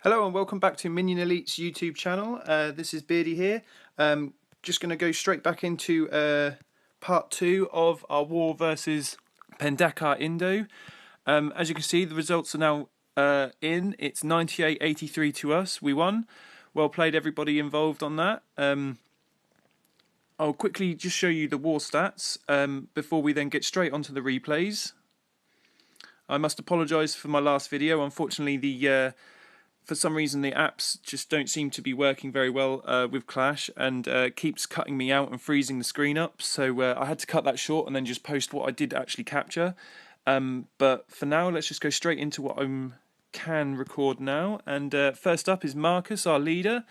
Hello and welcome back to Minion Elite's YouTube channel. This is Beardy here. Just going to go straight back into part 2 of our war versus Pendekar Indo. As you can see, the results are now in. It's 98-83 to us. We won. Well played everybody involved on that. I'll quickly just show you the war stats before we then get straight onto the replays. I must apologise for my last video. Unfortunately, for some reason the apps just don't seem to be working very well with Clash and keeps cutting me out and freezing the screen up, so I had to cut that short and then just post what I did actually capture. But for now, let's just go straight into what I can record now. And first up is Marcus, our leader,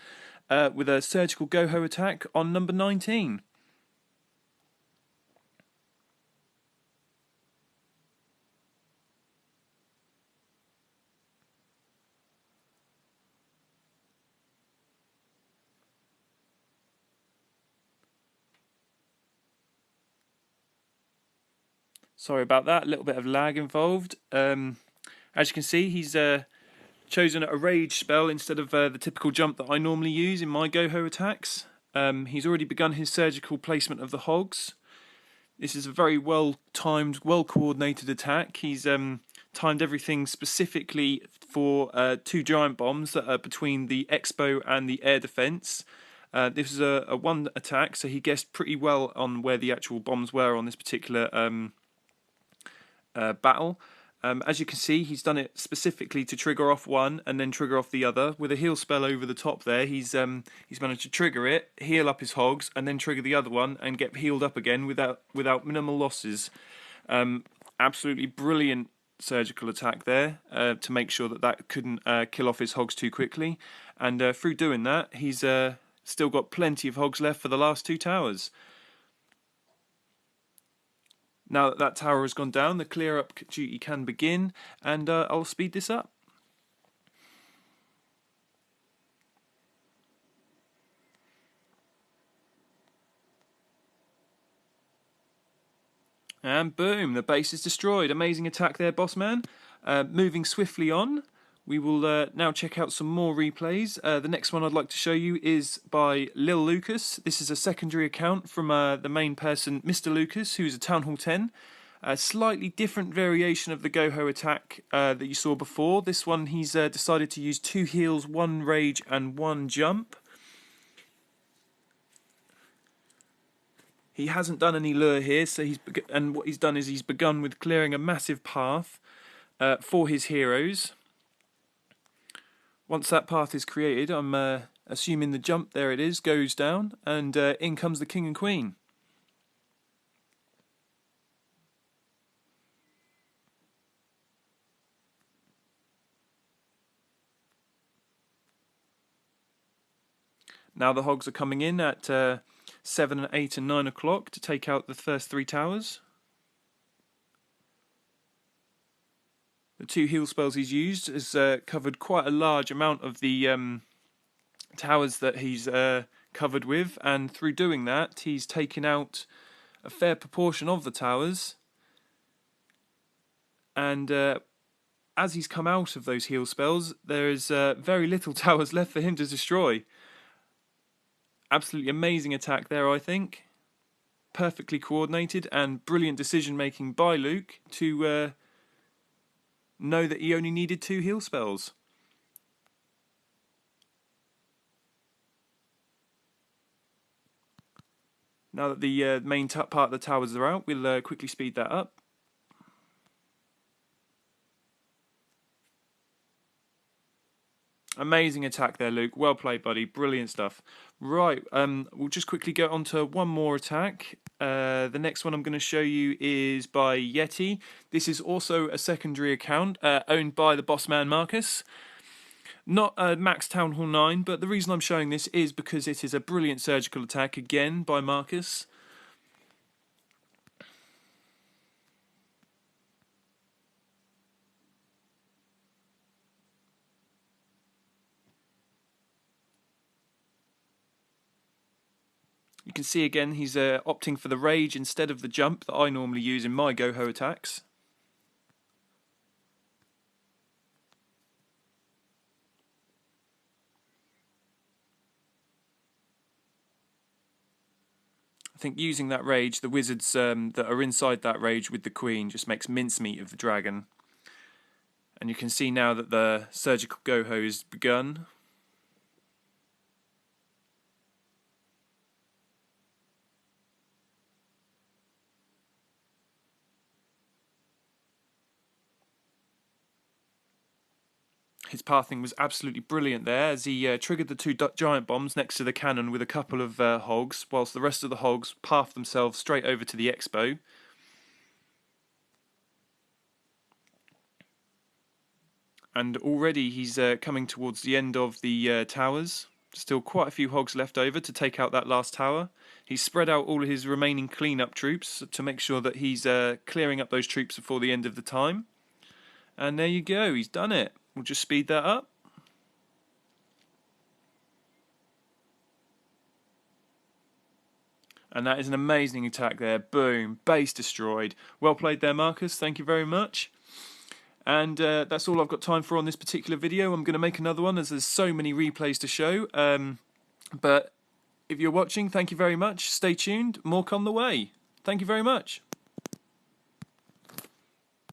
with a surgical go-ho attack on number 19. Sorry about that, a little bit of lag involved. As you can see, he's chosen a rage spell instead of the typical jump that I normally use in my go-ho attacks. He's already begun his surgical placement of the hogs. This is a very well-timed, well-coordinated attack. He's timed everything specifically for 2 giant bombs that are between the Expo and the air defense. This is a one attack, so he guessed pretty well on where the actual bombs were on this particular battle. As you can see, he's done it specifically to trigger off one and then trigger off the other. With a heal spell over the top there, he's managed to trigger it, heal up his hogs, and then trigger the other one and get healed up again without minimal losses. Absolutely brilliant surgical attack there to make sure that couldn't kill off his hogs too quickly. And through doing that, he's still got plenty of hogs left for the last 2 towers. Now that that tower has gone down, the clear up duty can begin, and I'll speed this up. And boom, the base is destroyed. Amazing attack there, boss man. Moving swiftly on, we will now check out some more replays. The next one I'd like to show you is by Lil Lucas. This is a secondary account from the main person, Mr. Lucas, who's a Town Hall 10. A slightly different variation of the go-ho attack that you saw before. This one he's decided to use 2 heals, 1 rage and 1 jump. He hasn't done any lure here, so what he's done is he's begun with clearing a massive path for his heroes. Once that path is created, I'm assuming the jump, there it is, goes down, and in comes the king and queen. Now the hogs are coming in at 7 and 8 and 9 o'clock to take out the first 3 towers. The 2 heal spells he's used has covered quite a large amount of the towers that he's covered with, and through doing that he's taken out a fair proportion of the towers, and as he's come out of those heal spells, there's very little towers left for him to destroy. Absolutely amazing attack there, I think. Perfectly coordinated and brilliant decision making by Luke to know that he only needed 2 heal spells. Now that the main part of the towers are out, we'll quickly speed that up. Amazing attack there, Luke. Well played, buddy. Brilliant stuff. Right, we'll just quickly go on to one more attack. The next one I'm going to show you is by Yeti. This is also a secondary account owned by the boss man Marcus. Not Max Town Hall 9, but the reason I'm showing this is because it is a brilliant surgical attack, again, by Marcus. You can see again he's opting for the rage instead of the jump that I normally use in my go-ho attacks. think using that rage, the wizards that are inside that rage with the queen just makes mincemeat of the dragon. And you can see now that the surgical go-ho has begun. His pathing was absolutely brilliant there as he triggered the two giant bombs next to the cannon with a couple of hogs, whilst the rest of the hogs pathed themselves straight over to the expo. And already he's coming towards the end of the towers. Still quite a few hogs left over to take out that last tower. He's spread out all of his remaining clean-up troops to make sure that he's clearing up those troops before the end of the time. And there you go, he's done it. We'll just speed that up. And that is an amazing attack there. Boom, base destroyed. Well played there, Marcus. Thank you very much. And that's all I've got time for on this particular video. I'm going to make another one as there's so many replays to show. But if you're watching, thank you very much. Stay tuned. More come the way. Thank you very much.